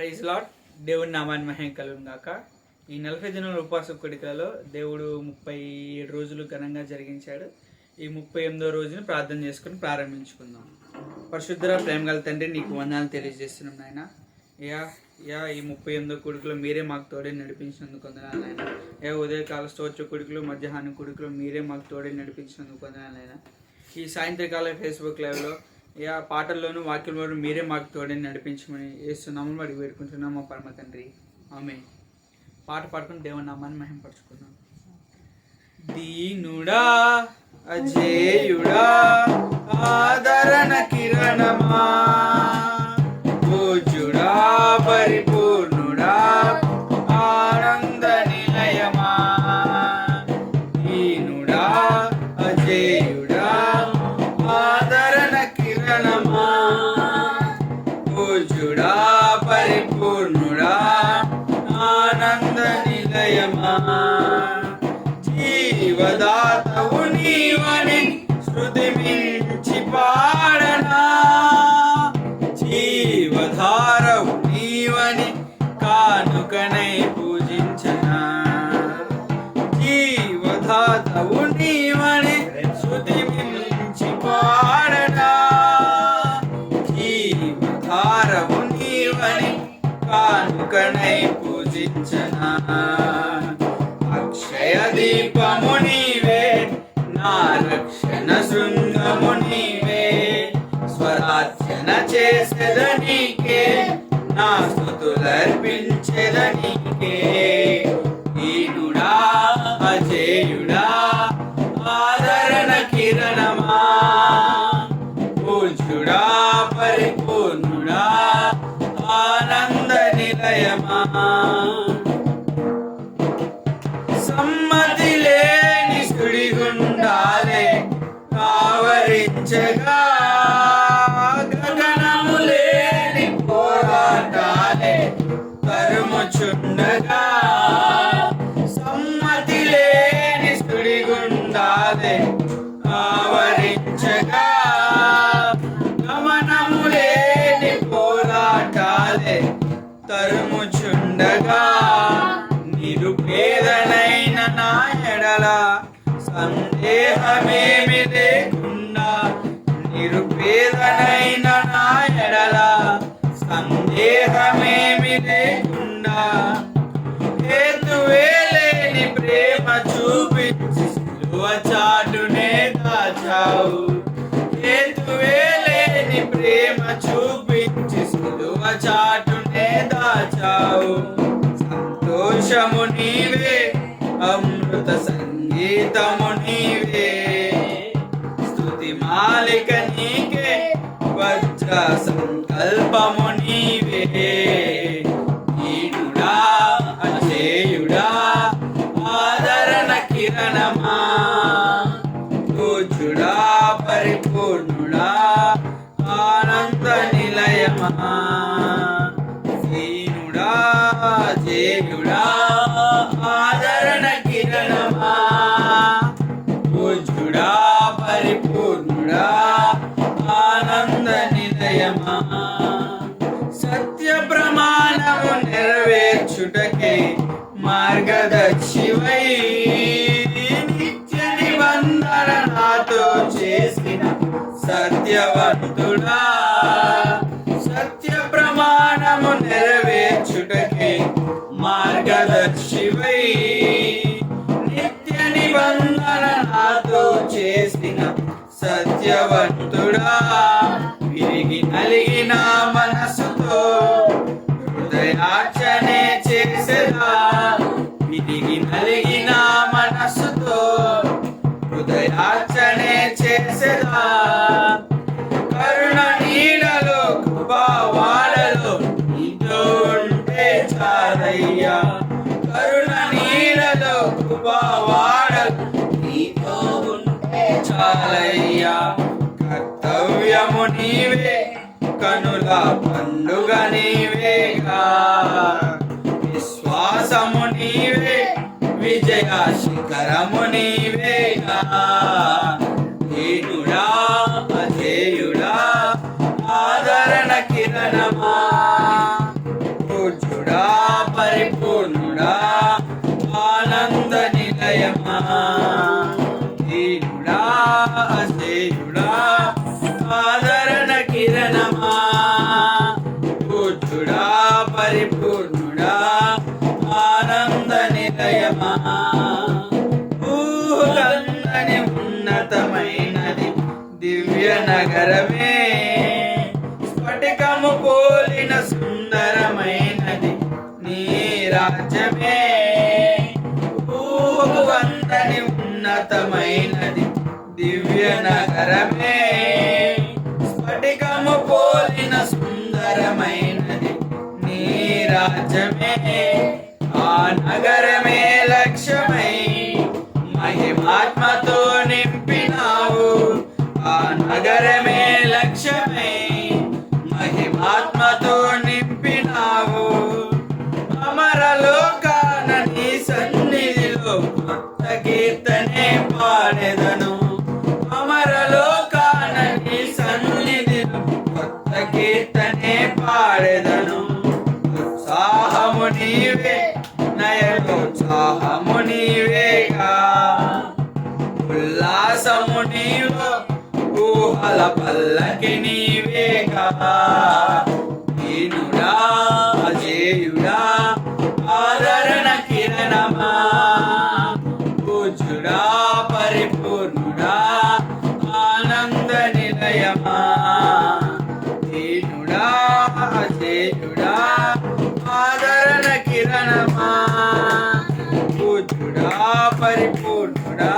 Praise lord. దేవుని నామాన్ని మహిమ కలుగును గాక. ఈ 40 దినాల ఉపవాస కూడికలలో దేవుడు 37 రోజులు ఘనంగా జరిగించాడు. ఈ 38వ రోజును ప్రార్థన చేసుకుని ప్రారంభించుకుందాం. పరిశుద్ధ ప్రేమ గల తండ్రి, నీకు వందనాలు తెలియజేస్తున్నాం నాయన. ఈ 38వ కూడికలో మీరే మాకు తోడే నడిపించినందుకు వందనాలు నాయన. ఉదయకాల స్తోత్ర కూడికలు, మధ్యాహ్నం కూడికలు మీరే మాకు తోడే నడిపించినందుకు వందనాలు నాయన. ఈ సాయంత్రకాల ఫేస్బుక్ లైవ్లో పాటల్లోనూ వాక్యంలోనూ మీరే మాకు తోడని నడిపించమని ఏస్తున్నామని వాడికి వేడుకుంటున్నాం మా పరమ తండ్రి. ఆమేన్. పాట పాడుకుని దేవుని నామాన్ని మహిమపరుచుకున్నాం. దీనుడా అజేయుడా ఆదరణ కిరణమా, పూజుడా పరిపూర్ణుడా ఆనంద నిలయమా, దీనుడా అజేయుడా ఆదరణ కిరణమా, పూజుడా పరిపూర్ణుడా ఆనంద నిలయమా, జీవదాతవు నీవని శృతి మించి పాడనా, జీవధారవు నీవని కానుకనై పూజించనా, జీవదాతవు నీవని శృతి మించి పాడనా, జీవధారవు నీవని కానుకనై పూజించనా, అక్షయ దీపము నీవే నా రక్షణ శృంగము నీవే, స్వరార్చన చేసేదనీకే నా స్తుతులర్పించేదనీకే, దీనుడా అజేయుడా ఆదరణ కిరణమా, పూజ్యుడా పరిపూర్ణుడా ఆనంద నిలయమా, సమ్మతి లేని సుడిగుండాలే ఆవరించగా, గగనము లేని పోరాటాలే తరుముచుండగా, సమ్మతి లేని సుడిగుండాలే ఆవరించగా, గమనము లేని పోరాటాలే తరుముచుండగా, నిరుపేదనైన నా ఎడల సందేహమేమి లేకుండా, నిరుపేదనైన నా ఎడల సందేహమేమి లేకుండా, హేతువే లేని ప్రేమ చూపించి సిలువ చాటునే దాచావు, హేతువే లేని ప్రేమ చూపించి సిలువ చాటునే దాచావు, సంతోషము నీవే అమృత సంగీతము నీవే, స్తుతి మాలిక నీకే వజ్ర సంకల్పము నీవే, దీనుడా అజేయుడా ఆదరణ కిరణమా, పూజ్యుడా పరిపూర్ణుడా ఆనంద నిలయమా, దీనుడా అజేయుడా ఆదరణ కిరణమా, పూజ్యుడా పరిపూర్ణుడా ఆనంద నిలయమా, సత్య ప్రమాణము నెరవేర్చుటకే మార్గదర్శివై నిత్య నిబంధన నాతో చేసిన సత్యవంతుడా, సత్య ప్రమాణము నెరవేర్చుటకే మార్గదర్శివై నిత్య నిబంధన నాతో చేసిన సత్యవంతుడా, విరిగి నలిగిన మనసుతో హృదయార్చనే చేసేదా, విరిగి నలిగిన మనసుతో హృదయార్చనే చేసేదా, కరుణ నీడలో కృపావాడలో నీతో ఉంటే చాలయ్యా, కరుణ నీడలో కృపావాడలో నీతో ఉంటే చాలయ్యా, కర్తవ్యము నీవే కనుల పండుగ నీవేగా, విశ్వాసము నీవే విజయ శిఖరము నీవేగా, దీనుడా అజేయుడా ఆదరణ కిరణమా, స్ఫటికము పోలిన సుందరమైనది నీ రాజ్యమే, ఊహకు అందని ఉన్నతమైనది దివ్య నగరమే. స్ఫటికము పోలిన సుందరమైనది నీ రాజ్యమే, ఆ నగరమే లక్ష్యమై మహిమాత్మతో నింపినావు. ఆ నగరమే లక్ష్యమై మహిమాత్మతో నింపినావు. అమరలోకాన నీ సన్నిధిలో కొత్త కీర్తనే పాడెదను. అమరలోకాన నీ సన్నిధిలో కొత్త కీర్తనే పాడెదను. ఉత్సాహము నీవే నయనోత్సాహము నీవేగా, ఉల్లాసము నీవో ఊహల పల్లకి నీవేగా. దీనుడా అజేయుడా ఆదరణ కిరణమా, పూజ్యుడా పరిపూర్ణుడా ఆనంద నిలయమా. దీనుడా అజేయుడా ఆదరణ కిరణమా, పూజ్యుడా పరిపూర్ణుడా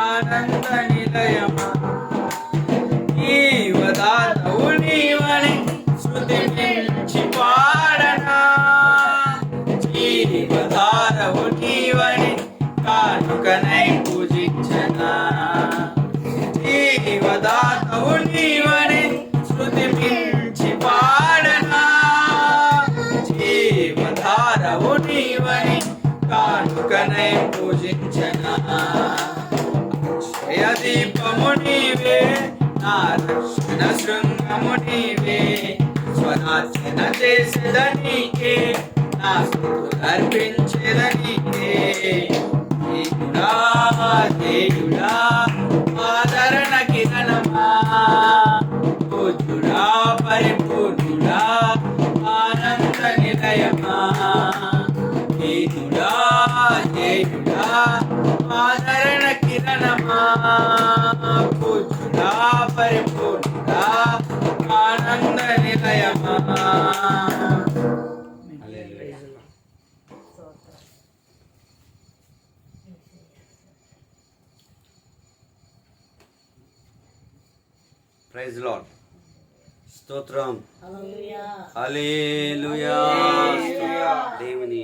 ఆనంద నిలయమా. జీవదాతవు నీవని శృతి మించి పాడనా, జీవధారవు నీవని కానుకనై పూజించనా. జీవదాతవు నీవని శృతి మించి పాడనా, జీవధారవు నీవని కానుకనై పూజించనా. అక్షయ దీపము నీవే, నా రక్షణ శృంగము నీవే. స్వనార్చన చేసేదనీకే, నా స్తుతులర్పించేదనీకే. దేవుడా దేవుడా ఆదరణ కిరణమా, పూజ్యుడా పరిపూర్ణుడా ఆనంద నిలయమా. దేవుడా దేవుడా ఆదరణ కిరణమా, పూజ్యుడా పరిపూర్ణుడా ఆనంద నిలయమా. Praise lord. స్తోత్రం. హల్లెలూయా. దేవుని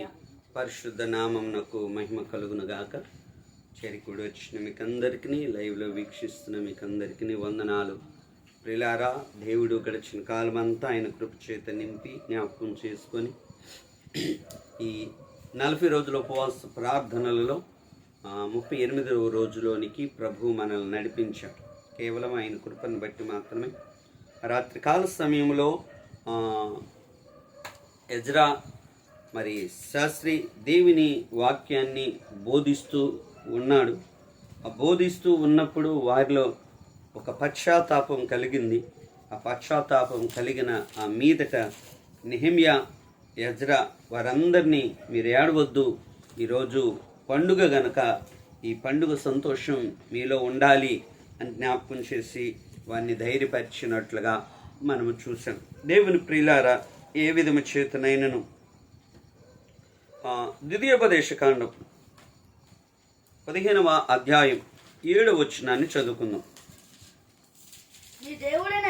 పరిశుద్ధ నామమునకు మహిమ కలుగును గాక. చేరికూడి వచ్చిన మీకందరికీ, లైవ్లో వీక్షిస్తున్న మీకందరికీ వందనాలు. ప్రియులారా, దేవుడు గడిచిన కాలం అంతా ఆయన కృప చేత నింపి జ్ఞాపకం చేసుకొని ఈ 40 రోజుల ఉపవాస ప్రార్థనలలో 38వ రోజులోనికి ప్రభు మనల్ని నడిపించాడు. కేవలం ఆయన కృపను బట్టి మాత్రమే. రాత్రికాల సమయంలో ఎజ్రా మరి శాస్త్రి దేవుని వాక్యాన్ని బోధిస్తూ ఉన్నాడు. ఆ బోధిస్తూ ఉన్నప్పుడు వారిలో ఒక పశ్చాత్తాపం కలిగింది. ఆ పశ్చాత్తాపం కలిగిన ఆ మీదట నెహెమ్యా, ఎజ్రా వారందరినీ మీరు ఏడవద్దు, ఈరోజు పండుగ గనక ఈ పండుగ సంతోషం మీలో ఉండాలి అని జ్ఞాపకం చేసి వారిని ధైర్యపరిచినట్లుగా మనము చూసాం. దేవుని ప్రియులారా, ఏ విధము చేతనైనను ద్వితీయోపదేశకాండం 15వ అధ్యాయం 7వ వచనాన్ని చదువుకుందాం. నీ దేవుడైన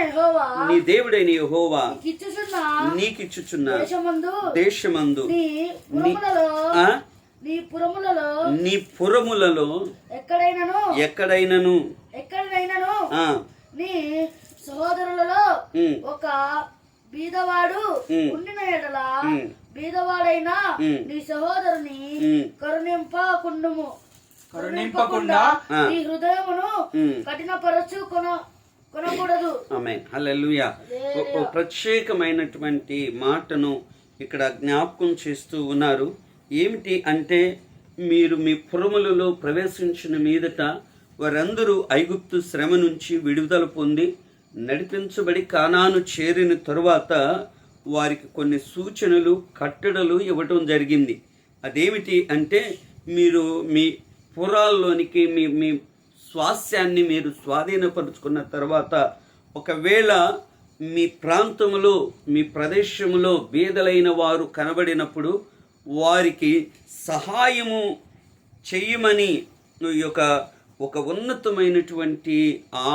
యెహోవా నీకిచ్చుచున్న దేశమందు నీ పురములలో ఎక్కడైనను నీ సహోదరులలో ఒక బీదవాడు ఉండిన ఎడల బీదవాడైనా నీ సహోదరుని కరుణింపకుండా నీ హృదయమును కఠినపరచు కొనకూడదు. ఆమేన్. హల్లెలూయా. ఒక ప్రత్యేకమైనటువంటి మాటను ఇక్కడ జ్ఞాపకం చేస్తూ ఉన్నారు. ఏమిటి అంటే, మీరు మీ పురములలో ప్రవేశించిన మీదట వారందరూ ఐగుప్తు శ్రమ నుంచి విడుదల పొంది నడిపించబడి కానాను చేరిన తరువాత వారికి కొన్ని సూచనలు, కట్టడలు ఇవ్వటం జరిగింది. అదేమిటి అంటే, మీరు మీ పురాల్లోనికి మీ స్వాస్యాన్ని మీరు స్వాధీనపరుచుకున్న తర్వాత ఒకవేళ మీ ప్రాంతంలో మీ ప్రదేశంలో బీదలైన వారు కనబడినప్పుడు వారికి సహాయము చెయ్యమని ఒక ఉన్నతమైనటువంటి ఆ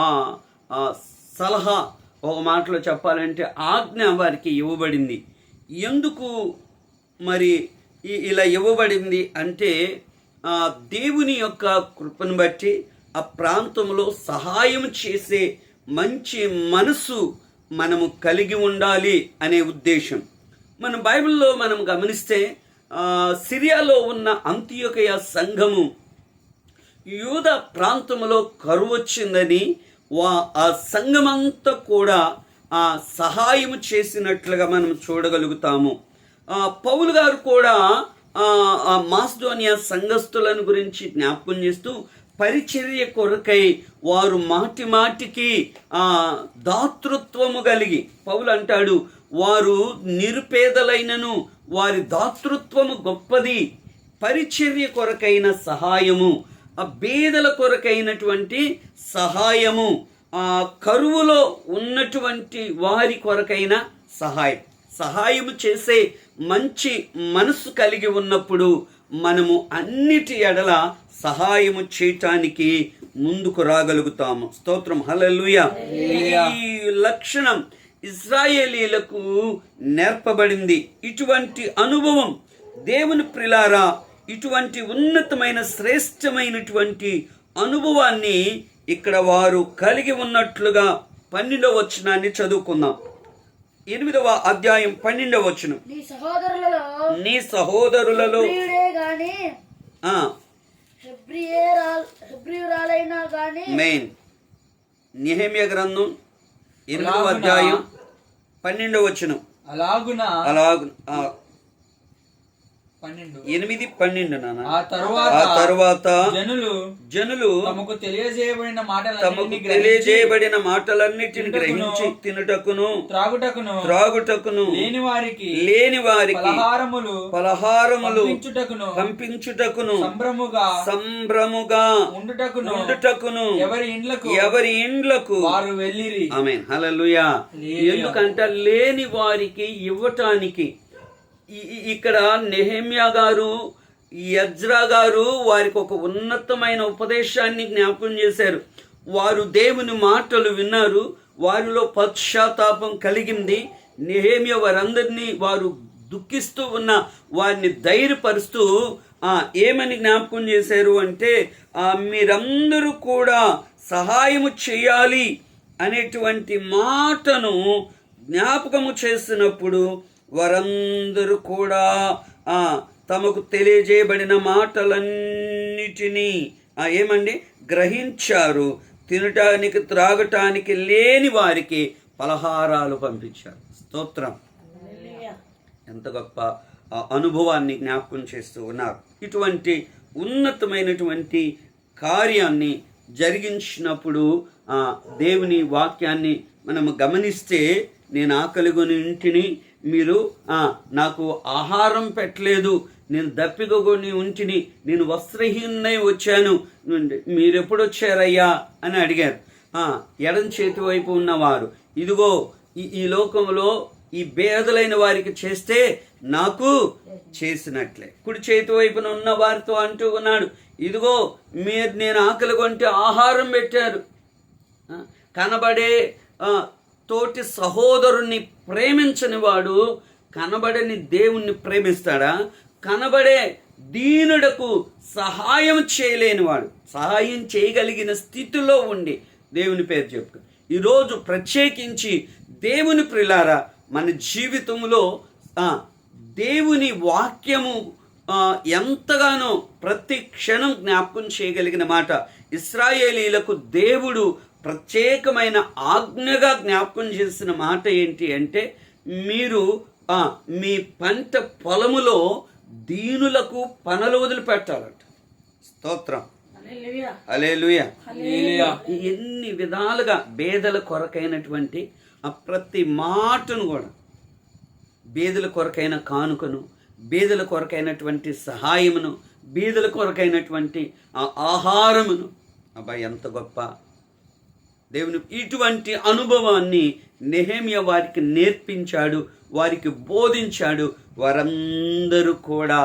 సలహా, ఒక మాటలో చెప్పాలంటే ఆజ్ఞ వారికి ఇవ్వబడింది. ఎందుకు మరి ఇలా ఇవ్వబడింది అంటే దేవుని యొక్క కృపను బట్టి ఆ ప్రాంతంలో సహాయం చేసే మంచి మనసు మనము కలిగి ఉండాలి అనే ఉద్దేశం. మన బైబిల్లో మనం గమనిస్తే సిరియాలో ఉన్న అంతియోకయ సంఘము యూద ప్రాంతంలో కరువు వచ్చిందని ఆ సంఘమంతా కూడా సహాయం చేసినట్లుగా మనం చూడగలుగుతాము. పౌలు గారు కూడా మాసిదోనియా సంఘస్థులను గురించి జ్ఞాపకం చేస్తూ పరిచర్య కొరకై వారు మాటి మాటికి దాతృత్వము కలిగి, పౌలు అంటాడు, వారు నిరుపేదలైనను వారి దాతృత్వము గొప్పది, పరిచర్య కొరకైన సహాయము, బేదల కొరకైనటువంటి సహాయము, కరువులో ఉన్నటువంటి వారి కొరకైన సహాయము చేసే మంచి మనసు కలిగి ఉన్నప్పుడు మనము అన్నిటి ఎడల సహాయము చేయటానికి ముందుకు రాగలుగుతాము. స్తోత్రం, హల్లెలూయా. ఈ లక్షణం ఇశ్రాయేలీలకు నేర్పబడింది. ఇటువంటి అనుభవం దేవుని ప్రిలారా, ఇటువంటి ఉన్నతమైన శ్రేష్టమైనటువంటి అనుభవాన్ని ఇక్కడ వారు కలిగి ఉన్నట్లుగా 12వ వచనాన్ని చదువుకుందాం. 8వ అధ్యాయం 12వ వచనం. నీ సహోదరులలో మెయిన్ నెహెమ్యా గ్రంథం 8వ అధ్యాయం 12వ వచనం. అలాగున 8:12 నాన్న. ఆ తరువాత జనులు తమకు తెలియజేయబడిన మాటలన్నిటిని గ్రహించి తినుటకును త్రాగుటకును లేని వారికి పలహారములు పంపించుటకును సంభ్రముగా ఉండుటకును ఎవరి ఇండ్లకు వారు వెళ్ళిరి. ఆమేన్, హల్లెలూయా. ఎందుకంటే లేని వారికి ఇవ్వటానికి ఇక్కడ నెహెమ్యా గారు, ఎజ్రా గారు వారికి ఒక ఉన్నతమైన ఉపదేశాన్ని జ్ఞాపకం చేశారు. వారు దేవుని మాటలు విన్నారు, వారిలో పశ్చాత్తాపం కలిగింది. నెహెమ్యా వారందరినీ, వారు దుఃఖిస్తూ ఉన్న వారిని ధైర్యపరుస్తూ ఏమని జ్ఞాపకం చేశారు అంటే, మీరందరూ కూడా సహాయము చేయాలి అనేటువంటి మాటను జ్ఞాపకము చేసినప్పుడు వారందరూ కూడా తమకు తెలియజేయబడిన మాటలన్నిటినీ ఏమండి గ్రహించారు. తినటానికి త్రాగటానికి లేని వారికి పలహారాలు పంపించారు. స్తోత్రం. ఎంత గొప్ప అనుభవాన్ని జ్ఞాపకం చేస్తూ ఉన్నారు. ఇటువంటి ఉన్నతమైనటువంటి కార్యాన్ని జరిగించినప్పుడు దేవుని వాక్యాన్ని మనము గమనిస్తే, నేను ఆకలిగొని ఇంటిని, మీరు నాకు ఆహారం పెట్టలేదు, నేను దప్పికొని ఉంటిని, నేను వస్త్రహీనై వచ్చాను, మీరెప్పుడు వచ్చారయ్యా అని అడిగారు. ఎడం చేతి వైపు ఉన్నవారు, ఇదిగో ఈ లోకంలో ఈ బేదలైన వారికి చేస్తే నాకు చేసినట్లే. కుడి చేతి వైపున ఉన్న వారితో అంటూ ఉన్నాడు, ఇదిగో నేను ఆకలి కొంటే ఆహారం పెట్టారు. కనబడే తోటి సహోదరుణ్ణి ప్రేమించని వాడు కనబడని దేవుణ్ణి ప్రేమిస్తాడా? కనబడే దీనుడకు సహాయం చేయలేనివాడు సహాయం చేయగలిగిన స్థితిలో ఉండి దేవుని పేరు చెప్పు. ఈరోజు ప్రత్యేకించి దేవుని ప్రిలారా, మన జీవితంలో దేవుని వాక్యము ఎంతగానో ప్రతి క్షణం జ్ఞాపకం చేయగలిగిన మాట. ఇశ్రాయేలీలకు దేవుడు ప్రత్యేకమైన ఆజ్ఞగా జ్ఞాపకం చేసిన మాట ఏంటి అంటే, మీరు మీ పంట పొలములో దీనులకు పనులు వదిలిపెట్టాలంట. స్తోత్రం, హల్లెలూయా. ఎన్ని విధాలుగా బేదల కొరకైనటువంటి ప్రతి మాటను కూడా, బేదల కొరకైన కానుకను, బేదల కొరకైనటువంటి సహాయమును, బేదల కొరకైనటువంటి ఆహారమును, అబ్బా ఎంత గొప్ప దేవుని. ఇటువంటి అనుభవాన్ని నెహెమ్యా వారికి నేర్పించాడు, వారికి బోధించాడు. వారందరూ కూడా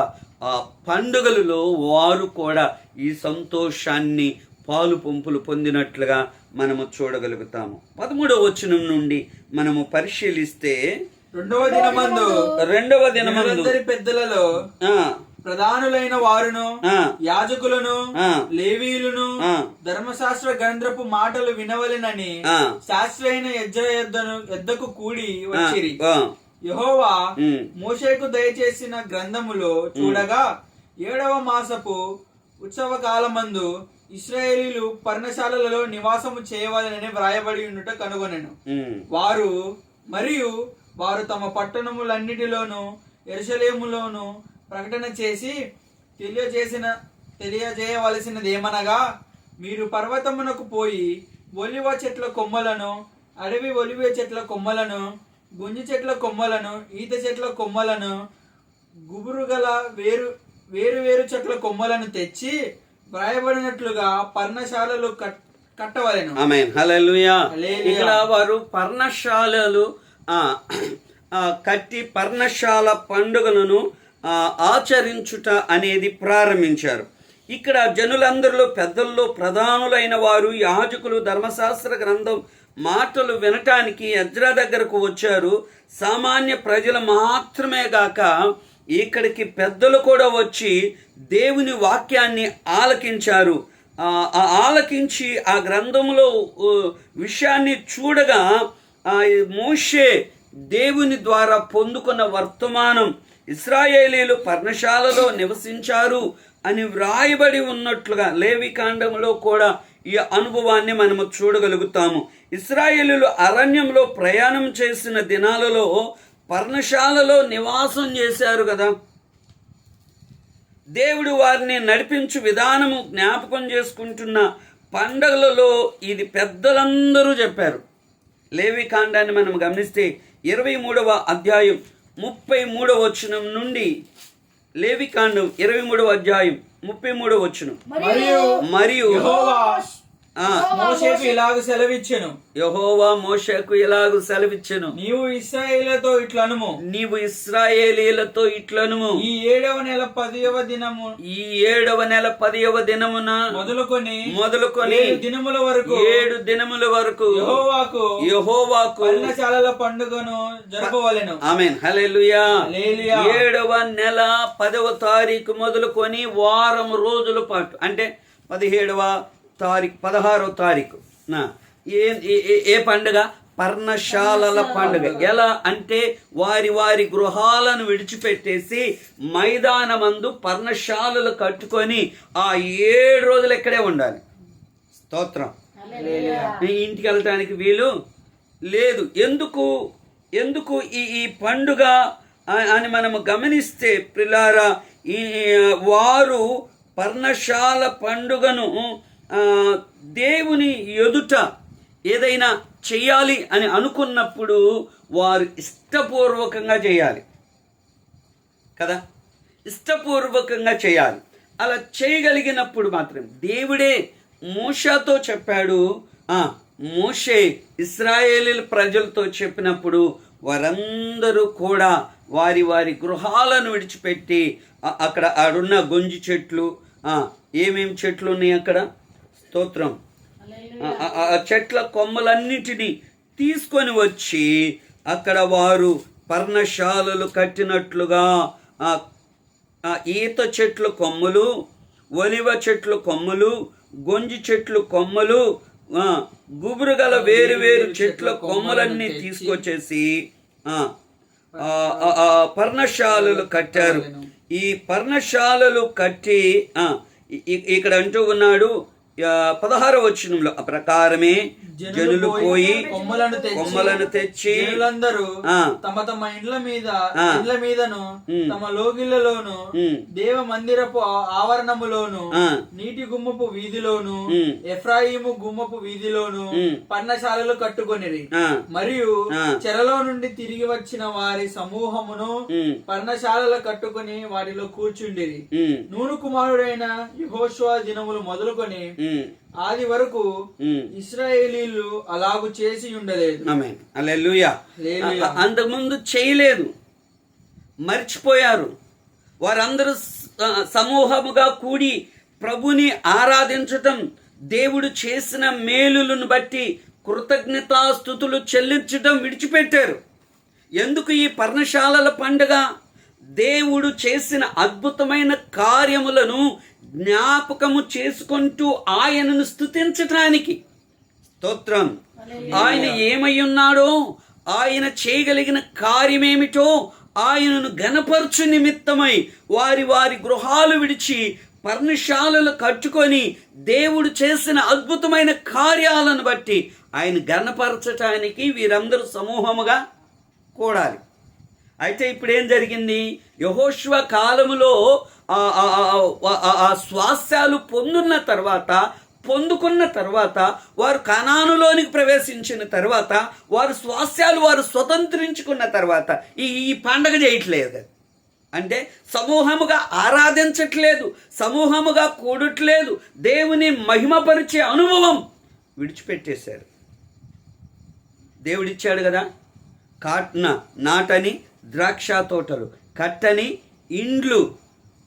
ఆ పండుగలలో వారు కూడా ఈ సంతోషాన్ని పాలు పంపులు పొందినట్లుగా మనము చూడగలుగుతాము. 13వ వచనం నుండి మనము పరిశీలిస్తే, రెండవ దినమందు జనులందరి పెద్దలలో ప్రధానులైన వారును యాజకులను లేవీయులను ధర్మశాస్త్ర గ్రంథపు మాటలు వినవలెనని శాస్త్రైన ఎద్దకు కూడి వచ్చిరి. యెహోవా మోషేకు దయచేసిన గ్రంథములో చూడగా 7వ మాసపు ఉత్సవ కాలమందు ఇశ్రాయేలీలు పర్ణశాలలలో నివాసము చేయవాలని వ్రాయబడి ఉండుట కనుగొనెను. వారు తమ పట్టణములన్నిటిలోను యెరూషలేములోను ప్రకటన చేసి తెలియజేయవలసినది ఏమనగా, మీరు పర్వతమునకు పోయి ఒలివ చెట్ల కొమ్మలను, అడవి ఒలివ చెట్ల కొమ్మలను, గుంజి చెట్ల కొమ్మలను, ఈత చెట్ల కొమ్మలను, గుబురుగల వేరు చెట్ల కొమ్మలను తెచ్చి వ్రాయబడినట్లుగా పర్ణశాలలు కట్టవలెను. ఆమేన్, హల్లెలూయా. ఇక్కడ వారు పర్ణశాలలు కట్టి పర్ణశాల పండుగలను ఆచరించుట అనేది ప్రారంభించారు. ఇక్కడ జనులందరిలో పెద్దల్లో ప్రధానులైన వారు, యాజకులు, ధర్మశాస్త్ర గ్రంథం మాటలు వినటానికి ఎజ్రా దగ్గరకు వచ్చారు. సామాన్య ప్రజలు మాత్రమే గాక ఇక్కడికి పెద్దలు కూడా వచ్చి దేవుని వాక్యాన్ని ఆలకించారు. ఆలకించి ఆ గ్రంథంలో విషయాన్ని చూడగా మోషే దేవుని ద్వారా పొందుకున్న వర్తమానం, ఇశ్రాయేలీలు పర్ణశాలలో నివసించారు అని వ్రాయబడి ఉన్నట్లుగా లేవికాండంలో కూడా ఈ అనుభవాన్ని మనము చూడగలుగుతాము. ఇశ్రాయేలీలు అరణ్యంలో ప్రయాణం చేసిన దినాలలో పర్ణశాలలో నివాసం చేశారు కదా. దేవుడు వారిని నడిపించు విధానము జ్ఞాపకం చేసుకుంటున్న పండగలలో ఇది పెద్దలందరూ చెప్పారు. లేవికాండాన్ని మనం గమనిస్తే 23వ అధ్యాయం 33వ వచనం నుండి, లేవికాండం 23వ అధ్యాయం 33వ వచనం, మరియు మోషేకు ఇలాగు సెలవిచ్చెను, యెహోవా మోషేకు ఇలాగు సెలవిచ్చెను, నీవు ఇశ్రాయేలీలతో ఇట్లనుము, ఈ 7వ నెల 10వ దినమున మొదలుకొని 7 దినముల వరకు యెహోవాకు పర్ణశాలల పండుగను జరపవలెను. ఆమేన్, హల్లెలూయా. 7వ నెల 10వ తారీఖు మొదలుకొని వారం రోజుల పాటు, అంటే 17వ తారీఖు 16వ తారీఖు ఏ పండుగ? పర్ణశాలల పండుగ. ఎలా అంటే వారి గృహాలను విడిచిపెట్టేసి మైదానమందు పర్ణశాలలు కట్టుకొని ఆ 7 రోజులు ఇక్కడే ఉండాలి. స్తోత్రం. ఇంటికి వెళ్ళటానికి వీలు లేదు. ఎందుకు ఈ పండుగ అని మనము గమనిస్తే ప్రిలారా, వారు పర్ణశాల పండుగను దేవుని ఎదుట ఏదైనా చెయ్యాలి అని అనుకున్నప్పుడు వారు ఇష్టపూర్వకంగా చేయాలి కదా, ఇష్టపూర్వకంగా చేయాలి. అలా చేయగలిగినప్పుడు మాత్రం దేవుడే మోషేతో చెప్పాడు. మోషే ఇశ్రాయేలీల ప్రజలతో చెప్పినప్పుడు వారందరూ కూడా వారి గృహాలను విడిచిపెట్టి అక్కడ ఆడున్న గొంజి చెట్లు, ఏమేం చెట్లు ఉన్నాయి అక్కడ, స్తోత్రం, ఆ చెట్ల కొమ్మలన్నిటినీ తీసుకొని వచ్చి అక్కడ వారు పర్ణశాలలు కట్టినట్లుగా ఈత చెట్ల కొమ్మలు, ఒలివ చెట్ల కొమ్మలు, గొంజి చెట్లు కొమ్మలు, గుబురుగల వేరు చెట్ల కొమ్మలన్నీ తీసుకొచ్చేసి పర్ణశాలలు కట్టారు. ఈ పర్ణశాలలు కట్టి ఇక్కడ అంటూ ఉన్నాడు 16వ వచనంలో, ఆ ప్రకారమే జనులు పోయి కొమ్మలను తెచ్చి తమ ఇండ్ల మీదను తమ లోగిళ్లలోను దేవ మందిరపు ఆవరణములోను నీటి గుమ్మపు వీధిలోను ఎఫ్రాయిము గుమ్మపు వీధిలోను పర్ణశాలలు కట్టుకొనిరి. మరియు చెరలో నుండి తిరిగి వచ్చిన వారి సమూహమును పర్ణశాలలు కట్టుకొని వాటిలో కూర్చుండిరి. నూను కుమారుడైన యెహోషువ దినములు మొదలుకొని ఆది వరకు ఇశ్రాయేలీలు అలాగు చేసి ఉండలేదు. ఆమేన్. హల్లెలూయా. అంతకుముందు చేయలేదు, మర్చిపోయారు. వారందరూ సమూహముగా కూడి ప్రభుని ఆరాధించటం, దేవుడు చేసిన మేలులను బట్టి కృతజ్ఞతాస్తుతులు చెల్లించటం విడిచిపెట్టారు. ఎందుకు ఈ పర్ణశాలల పండుగ? దేవుడు చేసిన అద్భుతమైన కార్యములను జ్ఞాపకము చేసుకుంటూ ఆయనను స్తుతించటానికి. స్తోత్రం. ఆయన ఏమై ఉన్నాడో, ఆయన చేయగలిగిన కార్యమేమిటో ఆయనను ఘనపరచు నిమిత్తమై వారి వారి గృహాలు విడిచి పర్ణశాలలు కట్టుకొని దేవుడు చేసిన అద్భుతమైన కార్యాలను బట్టి ఆయన ఘనపరచటానికి వీరందరూ సమూహముగా కూడాలి. అయితే ఇప్పుడు ఏం జరిగింది? యెహోషువ కాలములో ఆ స్వాస్థ్యాలు పొందుకున్న తర్వాత వారు కనానులోనికి ప్రవేశించిన తర్వాత వారు స్వాస్థ్యాలు వారు స్వతంత్రించుకున్న తర్వాత ఈ పండగ చేయట్లేదు. అంటే సమూహముగా ఆరాధించట్లేదు, సమూహముగా కూడట్లేదు, దేవుని మహిమపరిచే అనుభవం విడిచిపెట్టేశారు. దేవుడిచ్చాడు కదా, నాటని ద్రాక్ష తోటలు, కట్టని ఇండ్లు,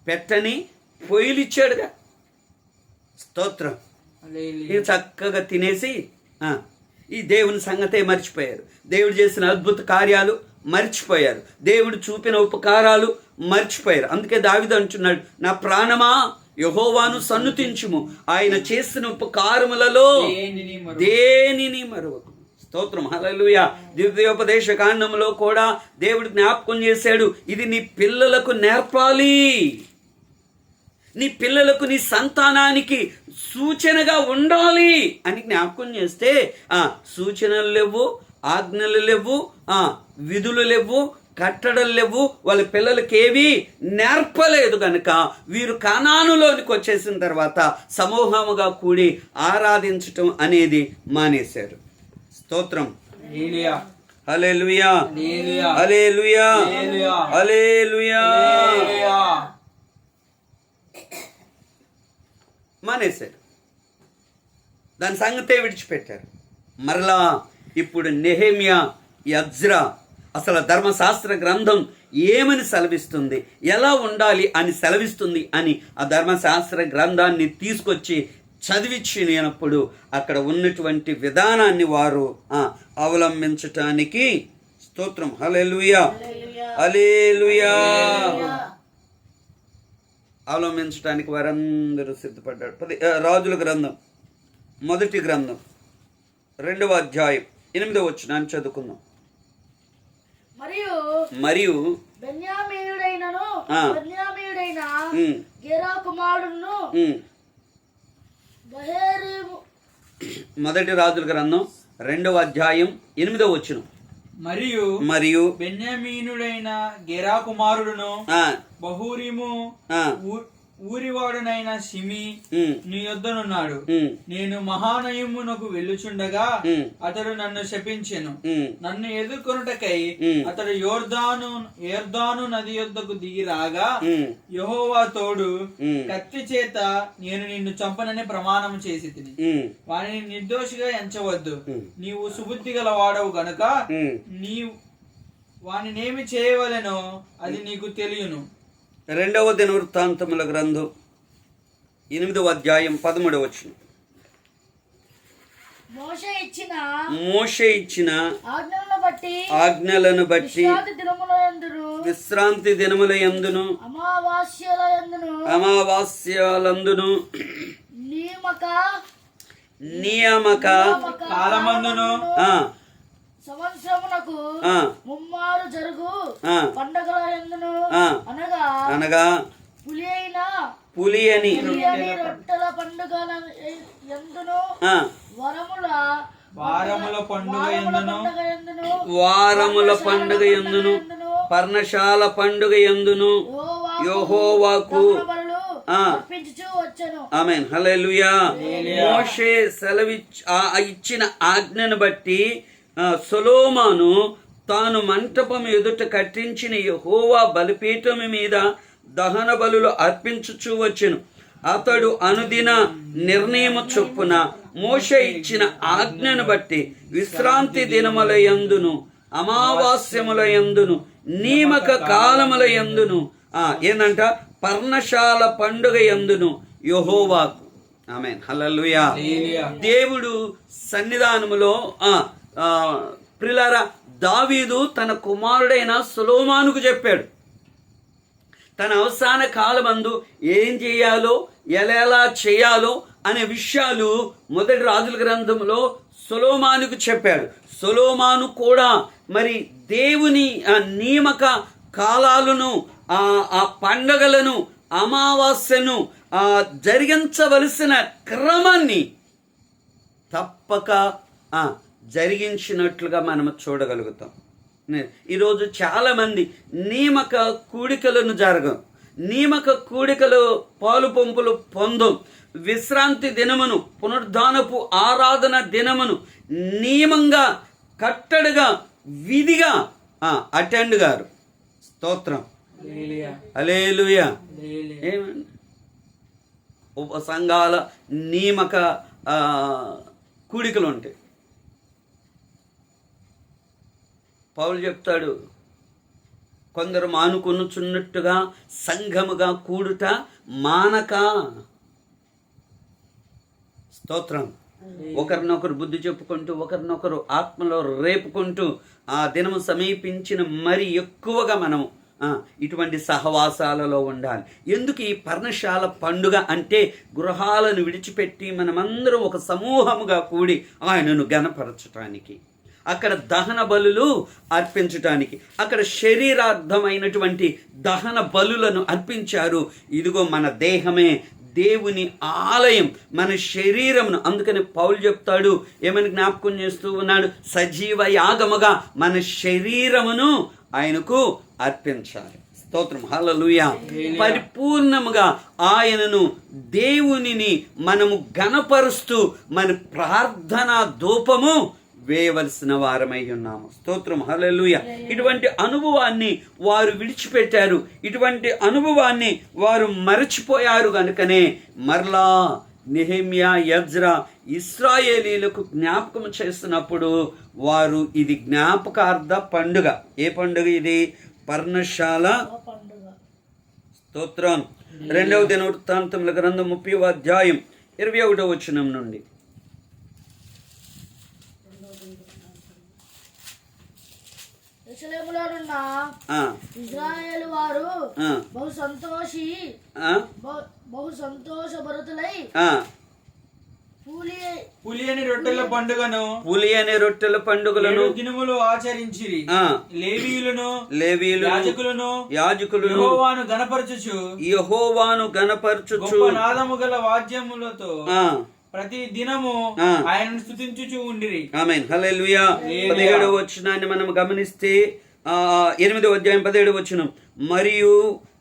పెట్టని పొయ్యిలు ఇచ్చాడుగా. స్తోత్రం. ఇక చక్కగా తినేసి ఈ దేవుని సంగతే మర్చిపోయారు. దేవుడు చేసిన అద్భుత కార్యాలు మర్చిపోయారు, దేవుడు చూపిన ఉపకారాలు మర్చిపోయారు. అందుకే దావీదు అంటున్నాడు, నా ప్రాణమా యెహోవాను సన్నుతించుము, ఆయన చేసిన ఉపకారములలో దేనిని మరువకు. స్తోత్రం. హల్లెలూయా. ద్వితీయోపదేశ కాండములో కూడా దేవుడు జ్ఞాపకం చేశాడు, ఇది నీ పిల్లలకు నేర్పాలి, నీ పిల్లలకు, నీ సంతానానికి సూచనగా ఉండాలి అని జ్ఞాపకం చేస్తే సూచనలు లేవు, ఆజ్ఞలు లేవు, విధులు లేవు, కట్టడలు లేవు. వాళ్ళ పిల్లలకి ఏవి నేర్పలేదు కనుక వీరు కనానులోనికి వచ్చేసిన తర్వాత సమూహముగా కూడి ఆరాధించటం అనేది మానేశారు. స్తోత్రం. హల్లెలూయా. హల్లెలూయా. హల్లెలూయా. మానేశారు, దాని సంగతే విడిచిపెట్టారు. మరలా ఇప్పుడు నెహెమ్యా, ఎజ్రా అసలు ధర్మశాస్త్ర గ్రంథం ఏమని సెలవిస్తుంది, ఎలా ఉండాలి అని సెలవిస్తుంది అని ఆ ధర్మశాస్త్ర గ్రంథాన్ని తీసుకొచ్చి చదివించినప్పుడు అక్కడ ఉన్నటువంటి విధానాన్ని వారు అవలంబించటానికి. స్తోత్రం. హల్లెలూయా. హల్లెలూయా. అవలంబించడానికి వారందరూ సిద్ధపడ్డారు. రాజుల గ్రంథం మొదటి గ్రంథం 2వ అధ్యాయం 8వ వచనాన్ని చదువుకుందాం. మరియు బెన్యామీనుడైన గెరా కుమారుడును మొదటి రాజుల గ్రంథం 2వ అధ్యాయం 8వ వచనం. మరియు బెన్యామీనుడైన గెరా కుమారుడును బహూరీము ఊరివాడునైన షిమి నీ యొద్దనున్నాడు. నేను మహానయమునకు వెళ్ళుచుండగా అతడు నన్ను శపించెను. నన్ను ఎదుర్కొనుటకై అతడు యోర్దాను నది యొద్దకు దిగి రాగా యెహోవా తోడు, కత్తి చేత నేను నిన్ను చంపనని ప్రమాణం చేసి తిని వానిని నిర్దోషిగా ఎంచవద్దు, నీవు సుబుద్ధి గల వాడవు గనుక నీవు వానినేమి చేయవలెనో అది నీకు తెలియను. 2వ దినవృత్తాంతముల గ్రంథం 8వ అధ్యాయం 13వ వచనం. మోషే ఇచ్చిన ఆజ్ఞలను బట్టి విశ్రాంతి దినముల యందును అమావాస్యలందును నియామక కాలమందును సంవత్సరమునకు ముమ్మారు జరుగు పండగల యందును అనగా పులి అని రొట్టెల పండుగల యందును వారముల పండుగ యందును పర్ణశాల పండుగ యందును యెహోవాకు ఆమేన్. హల్లెలూయా. మోషే ఇచ్చిన ఆజ్ఞను బట్టి సొలొమోను తాను మంటపం ఎదుట కట్టించిన యెహోవా బలిపీఠము మీద దహన బలులు అర్పించుచూ వచ్చెను. అతడు అనుదిన నిర్ణయము చొప్పున మోషే ఇచ్చిన ఆజ్ఞను బట్టి విశ్రాంతి దినముల యందును అమావాస్యముల యందును నియమక కాలముల యందును ఏందంట పర్ణశాల పండుగ యందును యెహోవాకు ఆమేన్ హల్లెలూయా దేవుడు సన్నిధానములో ప్రియులారా దావీదు తన కుమారుడైన సొలొమోనుకు చెప్పాడు. తన అవసాన కాలమందు ఏం చేయాలో ఎలా చేయాలో అనే విషయాలు మొదటి రాజుల గ్రంథంలో సొలొమోనుకు చెప్పాడు. సొలొమోను కూడా మరి దేవుని నియామక కాలాలను ఆ పండగలను అమావాస్యను జరిగించవలసిన క్రమాన్ని తప్పక జరిగించినట్లుగా మనం చూడగలుగుతాం. ఈరోజు చాలామంది నియామక కూడికలను జరగం, నియామక కూడికలు పాలు పంపులు పొందం, విశ్రాంతి దినమును పునరుద్ధానపు ఆరాధన దినమును నియమంగా కట్టడిగా విధిగా అటెండ్ గారు. స్తోత్రం హల్లెలూయా. ఏమండి ఉపసంఘాల నియామక కూడికలు ఉంటాయి. పౌలు చెప్తాడు, కొందరు మానుకొనుచున్నట్టుగా సంఘముగా కూడుట మానక. స్తోత్రం. ఒకరినొకరు బుద్ధి చెప్పుకుంటూ ఒకరినొకరు ఆత్మలో రేపుకుంటూ ఆ దినము సమీపించిన మరి ఎక్కువగా మనం ఇటువంటి సహవాసాలలో ఉండాలి. ఎందుకు ఈ పర్ణశాల పండుగ అంటే గృహాలను విడిచిపెట్టి మనమందరం ఒక సమూహముగా కూడి ఆయనను ఘనపరచటానికి, అక్కడ దహన బలులు అర్పించటానికి, అక్కడ శరీరార్థమైనటువంటి దహన బలులను అర్పించారు. ఇదిగో మన దేహమే దేవుని ఆలయం, మన శరీరమును. అందుకని పౌలు చెప్తాడు, ఏమని జ్ఞాపకం చేస్తూ ఉన్నాడు, సజీవ యాగముగా మన శరీరమును ఆయనకు అర్పించాలి. స్తోత్రం హల్లెలూయా. పరిపూర్ణముగా ఆయనను దేవునిని మనము ఘనపరుస్తూ మన ప్రార్థనా ధూపము వేయవలసిన వారమై ఉన్నాము. స్తోత్రం హల్లెలూయా. ఇటువంటి అనుభవాన్ని వారు విడిచిపెట్టారు, ఇటువంటి అనుభవాన్ని వారు మరచిపోయారు. కనుకనే మరలా నెహెమ్యా, ఎజ్రా ఇశ్రాయేలీలకు జ్ఞాపకం చేస్తున్నప్పుడు వారు ఇది జ్ఞాపకార్థ పండుగ. ఏ పండుగ ఇది? పర్ణశాల స్తోత్రం. 2వ దినవృత్తాంతముల గ్రంథం 30వ అధ్యాయం 21వ వచనం నుండి. ఇశ్రాయేలు వారు బహు సంతోషభరితులై పులియని రొట్టెల పండుగలను దినములు ఆచరించిరి. లేవీయులను యాజకులను యెహోవాను గణపరచుచు నాదము గల వాద్యములతో ప్రతి దినము ఆయనను స్తుతించుచు ఉండిరి. ఆమేన్ హల్లెలూయా. 17వ వచనాన్ని మనం గమనిస్తే 8వ అధ్యాయం 17వ వచనం, మరియు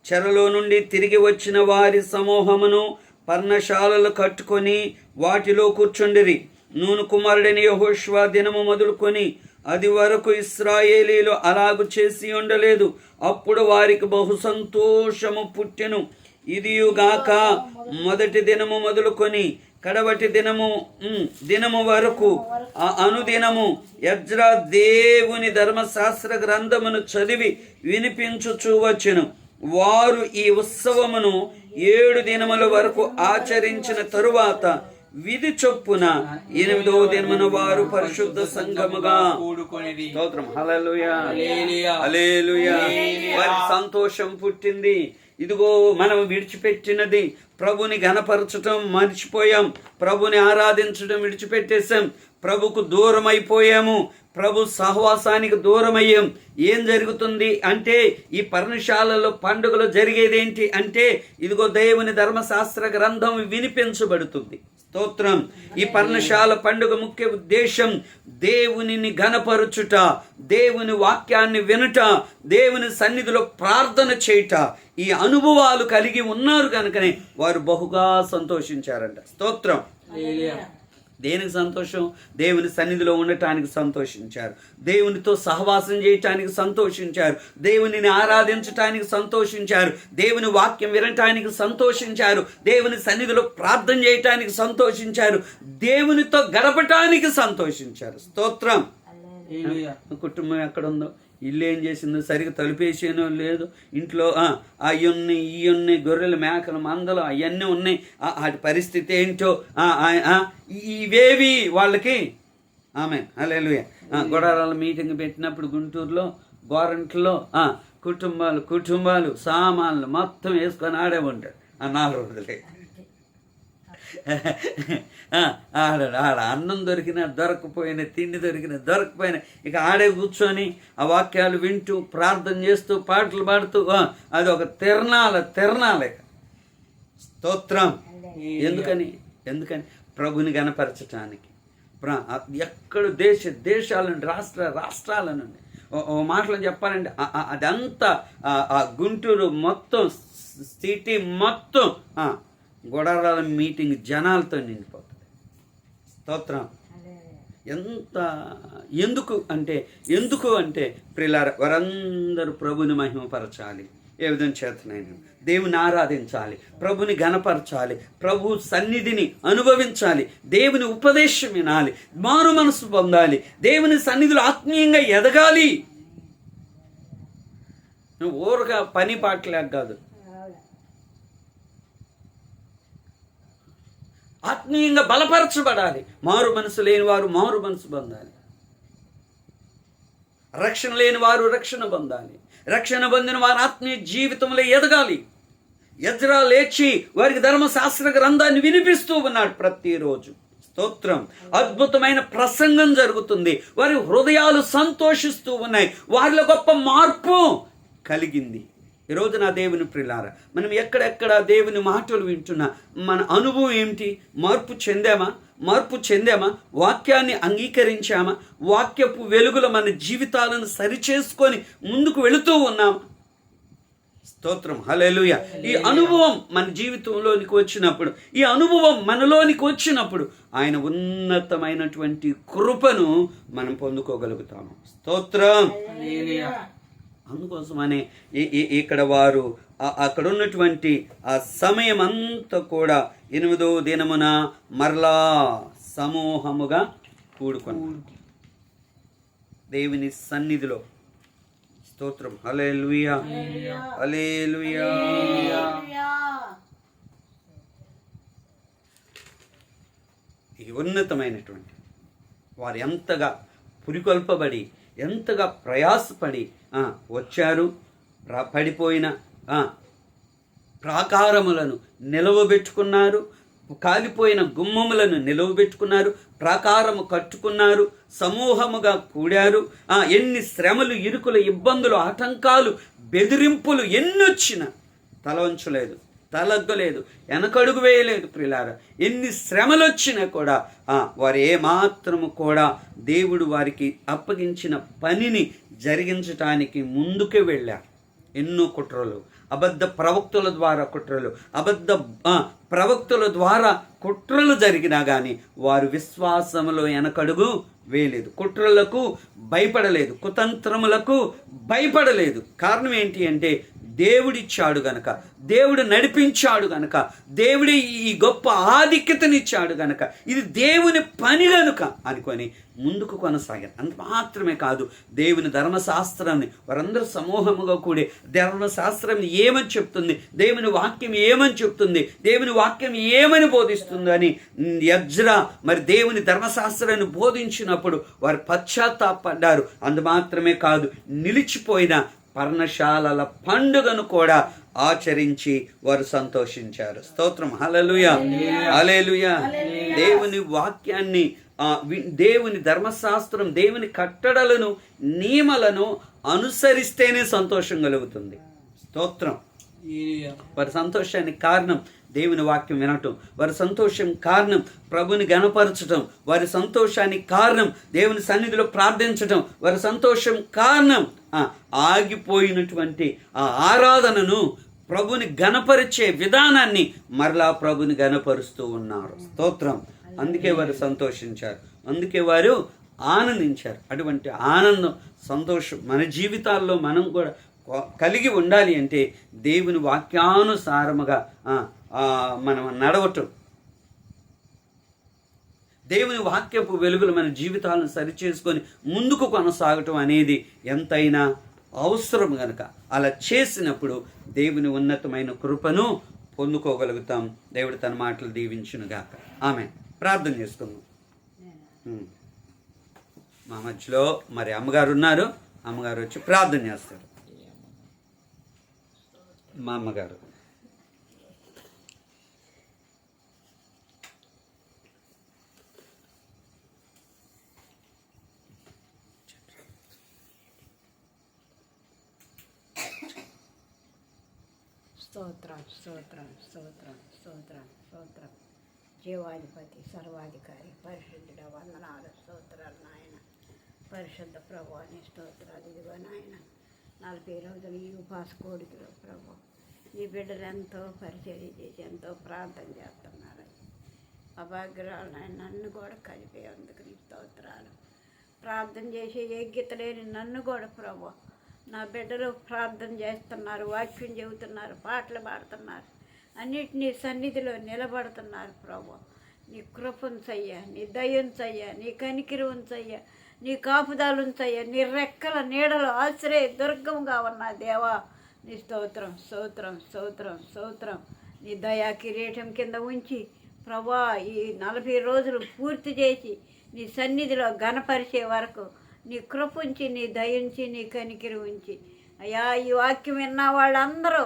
చెరలో నుండి తిరిగి వచ్చిన వారి సమూహమును పర్ణశాలలు కట్టుకొని వాటిలో కూర్చుండిరి. నూను కుమారుడైన యెహోషువ దినము మొదలుకొని అది వరకు ఇశ్రాయేలీలు అలాగు చేసి ఉండలేదు. అప్పుడు వారికి బహు సంతోషము పుట్టెను. ఇదియుగాక మొదటి దినము మొదలుకొని కడవటి దినము వరకు అనుదినము ఎజ్రా దేవుని ధర్మశాస్త్ర గ్రంథమును చదివి వినిపించుచూ వచ్చెను. వారు ఈ ఉత్సవమును 7 దినముల వరకు ఆచరించిన తరువాత విధి చొప్పున 8వ దినమున వారు పరిశుద్ధ సంఘముగా కూడుకొనిరి. స్తోత్రం హల్లెలూయా హల్లెలూయా. వారి సంతోషం పుట్టింది. ఇదిగో మనం విడిచిపెట్టినది ప్రభుని ఘనపరచటం మర్చిపోయాం, ప్రభుని ఆరాధించడం విడిచిపెట్టేశాం, ప్రభుకు దూరం అయిపోయాము, ప్రభు సహవాసానికి దూరమయ్యాం. ఏం జరుగుతుంది అంటే ఈ పర్ణశాలలో పండుగలు జరిగేదేంటి అంటే ఇదిగో దేవుని ధర్మశాస్త్ర గ్రంథం వినిపించబడుతుంది. స్తోత్రం. ఈ పర్ణశాల పండుగ ముఖ్య ఉద్దేశం దేవునిని ఘనపరచుట, దేవుని వాక్యాన్ని వినుట, దేవుని సన్నిధిలో ప్రార్థన చేయుట. ఈ అనుభవాలు కలిగి ఉన్నారు కనుకనే వారు బహుగా సంతోషించారంట. స్తోత్రం. దేనికి సంతోషం? దేవుని సన్నిధిలో ఉండటానికి సంతోషించారు, దేవునితో సహవాసం చేయటానికి సంతోషించారు, దేవునిని ఆరాధించటానికి సంతోషించారు, దేవుని వాక్యం వినటానికి సంతోషించారు, దేవుని సన్నిధిలో ప్రార్థన చేయటానికి సంతోషించారు, దేవునితో గడపటానికి సంతోషించారు. స్తోత్రం. కుటుంబం ఎక్కడుందో, ఇల్లు ఏం చేసిందో, సరిగ్గా తలుపేసేనో లేదు, ఇంట్లో అవి ఉన్నాయి, ఇవి ఉన్నాయి, గొర్రెలు మేకలు మందలు అవన్నీ ఉన్నాయి, వాటి పరిస్థితి ఏంటో ఇవేవి వాళ్ళకి. ఆమె హల్లెలూయా. గొడవల మీటింగ్ పెట్టినప్పుడు గుంటూరులో గోరంట్లో కుటుంబాలు సామాన్లు మొత్తం వేసుకొని ఆడే ఉంటారు 4 రోజులే. ఆడ అన్నం దొరికినా దొరకపోయినా, తిండి దొరికినా దొరకపోయినా, ఇక ఆడే కూర్చొని ఆ వాక్యాలు వింటూ ప్రార్థన చేస్తూ పాటలు పాడుతూ అది ఒక తిరణాలే. స్తోత్రం. ఎందుకని ప్రభుని గణపరచటానికి. ఎక్కడ దేశాల నుండి, రాష్ట్రాల నుండి, ఓ మాటలు చెప్పాలంటే అదంతా ఆ గుంటూరు మొత్తం, సిటీ మొత్తం గొడవల మీటింగ్ జనాలతో నిండిపోతుంది. స్తోత్రం. ఎందుకు అంటే ప్రియులారా, వారందరూ ప్రభుని మహిమపరచాలి. ఏ విధంగా చేతనైనా దేవుని ఆరాధించాలి, ప్రభుని గణపరచాలి, ప్రభు సన్నిధిని అనుభవించాలి, దేవుని ఉపదేశం వినాలి, మారు మనసు పొందాలి, దేవుని సన్నిధిలో ఆత్మీయంగా ఎదగాలి. ఊరగా పని పాటలేక కాదు, ఆత్మీయంగా బలపరచబడాలి. మారు మనసు లేని వారు మారు మనసు పొందాలి, రక్షణ లేని వారు రక్షణ పొందాలి, రక్షణ పొందిన వారు ఆత్మీయ జీవితంలో ఎదగాలి. ఎజ్రా లేచి వారికి ధర్మశాస్త్ర గ్రంథాన్ని వినిపిస్తూ ఉన్నాడు ప్రతిరోజు. స్తోత్రం. అద్భుతమైన ప్రసంగం జరుగుతుంది, వారి హృదయాలు సంతోషిస్తూ ఉన్నాయి, వారిలో గొప్ప మార్పు కలిగింది. ఈరోజు నా దేవుని ప్రియులారా, మనం ఎక్కడెక్కడ దేవుని మాటలు వింటున్నా మన అనుభవం ఏమిటి? మార్పు చెందామా? వాక్యాన్ని అంగీకరించామా? వాక్యపు వెలుగులో మన జీవితాలను సరిచేసుకొని ముందుకు వెళుతూ ఉన్నామా? స్తోత్రం. హల్లెలూయా. ఈ అనుభవం మన జీవితంలోనికి వచ్చినప్పుడు, ఈ అనుభవం మనలోనికి వచ్చినప్పుడు ఆయన ఉన్నతమైనటువంటి కృపను మనం పొందుకోగలుగుతాము. స్తోత్రం. అందుకోసమనే ఇక్కడ వారు అక్కడ ఉన్నటువంటి ఆ సమయం అంతా కూడా 8వ దినమున మరలా సమూహముగా కూడుకున్నారు దేవుని సన్నిధిలో. స్తోత్రం. హల్లెలూయా, హల్లెలూయా. ఈ ఉన్నతమైనటువంటి వారు ఎంతగా పురికొల్పబడి, ఎంతగా ప్రయాసపడి వచ్చారు. పడిపోయిన ప్రాకారములను నిలవబెట్టుకున్నారు, కాలిపోయిన గుమ్మములను నిలవబెట్టుకున్నారు, ప్రాకారము కట్టుకున్నారు, సమూహముగా కూడారు. ఎన్ని శ్రమలు, ఇరుకులు, ఇబ్బందులు, ఆటంకాలు, బెదిరింపులు ఎన్నొచ్చినా తల వంచలేదు, తలగ్గలేదు, వెనకడుగు వేయలేదు. ప్రియులారా, ఎన్ని శ్రమలు వచ్చినా కూడా వారు ఏమాత్రము కూడా దేవుడు వారికి అప్పగించిన పనిని జరిగించటానికి ముందుకే వెళ్ళారు. ఎన్నో కుట్రలు, అబద్ధ ప్రవక్తుల ద్వారా కుట్రలు జరిగినా కానీ వారు విశ్వాసములో వెనకడుగు వేయలేదు, కుట్రలకు భయపడలేదు, కుతంత్రములకు భయపడలేదు. కారణం ఏంటి అంటే దేవుడిచ్చాడు గనక, దేవుడు నడిపించాడు గనక, దేవుడి ఈ గొప్ప ఆధిక్యతనిచ్చాడు గనక, ఇది దేవుని పని గనుక అనుకొని ముందుకు కొనసాగారు. అంత మాత్రమే కాదు, దేవుని ధర్మశాస్త్రాన్ని వారందరూ సమూహముగా కూడి ధర్మశాస్త్రం ఏమని చెప్తుంది, దేవుని వాక్యం ఏమని చెప్తుంది, దేవుని వాక్యం ఏమని బోధిస్తుంది అని ఎజ్రా మరి దేవుని ధర్మశాస్త్రాన్ని బోధించినప్పుడు వారు పశ్చాత్తాపడ్డారు. అందు మాత్రమే కాదు, నిలిచిపోయిన పర్ణశాలల పండుగను కూడా ఆచరించి వారు సంతోషించారు. స్తోత్రం. హల్లెలూయా, హల్లెలూయా. దేవుని వాక్యాన్ని, దేవుని ధర్మశాస్త్రం, దేవుని కట్టడలను, నియమాలను అనుసరిస్తేనే సంతోషం కలుగుతుంది. స్తోత్రం. వారి సంతోషానికి కారణం దేవుని వాక్యం వినటం, వారి సంతోషం కారణం ప్రభుని గణపరచటం, వారి సంతోషానికి కారణం దేవుని సన్నిధిలో ప్రార్థించటం, వారి సంతోషం కారణం ఆగిపోయినటువంటి ఆ ఆరాధనను, ప్రభుని గణపరిచే విధానాన్ని మరలా ప్రభుని గణపరుస్తూ ఉన్నారు. స్తోత్రం. అందుకే వారు సంతోషించారు, అందుకే వారు ఆనందించారు. అటువంటి ఆనందం, సంతోషం మన జీవితాల్లో మనం కూడా కలిగి ఉండాలి అంటే దేవుని వాక్యానుసారముగా మనం నడవటం, దేవుని వాక్యపు వెలుగులు మన జీవితాలను సరిచేసుకొని ముందుకు కొనసాగటం అనేది ఎంతైనా అవసరం కనుక అలా చేసినప్పుడు దేవుని ఉన్నతమైన కృపను పొందుకోగలుగుతాం. దేవుడు తన మాటలు దీవించునుగాక. ఆమె ప్రార్థన చేసుకుందాం. మా మధ్యలో మరి అమ్మగారు ఉన్నారు, అమ్మగారు వచ్చి ప్రార్థన చేస్తారు. మా అమ్మగారు. స్తోత్రం స్తోత్రం స్తోత్రం స్తోత్రం స్తోత్రం. జీవాధిపతి సర్వాధికారి పరిశుద్ధుడ వందనాలు స్తోత్రాలు నాయన. పరిశుద్ధ ప్రభు నీ స్తోత్రాలు. ఇదిగో నాయన 40 రోజులు ఈ ఉపవాస కోడికలో ప్రభు నీ బిడ్డలు ఎంతో పరిచర్య చేసి ఎంతో ప్రార్థన చేస్తున్నారు. అభాగ్రాలు నాయన నన్ను కూడా కలిపేందుకు నీ స్తోత్రాలు. ప్రార్థన చేసే యోగ్యత లేని నన్ను కూడా ప్రభు నా బిడ్డలు ప్రార్థన చేస్తున్నారు, వాక్యం చెబుతున్నారు, పాటలు పాడుతున్నారు, అన్నిటినీ సన్నిధిలో నిలబడుతున్నారు. ప్రభు నీ కృప ఉంచయ్యా, నీ దయ ఉంచయ్యా, నీ కనికిరి ఉంచయ్యా, నీ కాపుదాలు ఉంచయ్యా, నీ రెక్కల నీడలో ఆశ్రయ దుర్గంగా ఉన్న దేవా నీ స్తోత్రం స్తోత్రం స్తోత్రం స్తోత్రం. నీ దయా కిరీటం కింద ఉంచి ప్రభా ఈ 40 రోజులు పూర్తి చేసి నీ సన్నిధిలో ఘనపరిచే వరకు నీ కృప ఉంచి, నీ దయ ఉంచి, నీ కనికిరి ఉంచి అయ్యా ఈ వాక్యం విన్న వాళ్ళందరూ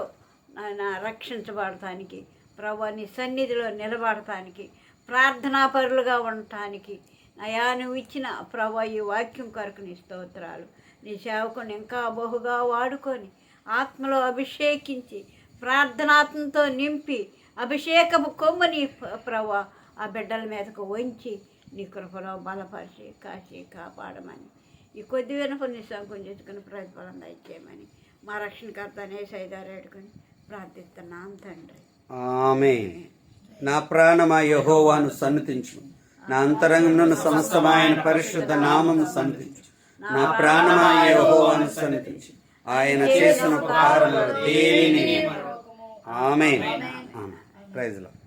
నా రక్షించబడటానికి ప్రభా నీ సన్నిధిలో నిలబడటానికి ప్రార్థనాపరులుగా ఉండటానికి అయ్యా నువ్వు ఇచ్చిన ప్రభా ఈ వాక్యం కొరకు నీ స్తోత్రాలు. నీ సేవకుని ఇంకా బహుగా వాడుకొని ఆత్మలో అభిషేకించి ప్రార్థనాత్మతో నింపి అభిషేకపు కొమ్మని ప్రభా ఆ బిడ్డల మీదకు వంచి నీ కృపలో బలపరిచి కాచి కాపాడమని ఈ కొద్ది వినపని సంకొంచుకుని ప్రతిఫలం దయచేయమని మా రక్షణకర్త నేసైదారేడుకొని ప్రార్థిస్తున్నాం తండ్రి. ఆమేన్. నా ప్రాణమా యెహోవాను సన్నుతించు, నా అంతరంగమున సమస్తమైన పరిశుద్ధ నామమును సన్నుతించు. నా ప్రాణమా యెహోవాను సన్నుతించు, ఆయన చేసిన ఉపకారములు దేనిని. ఆమేన్. ఆమేన్. Praise lord.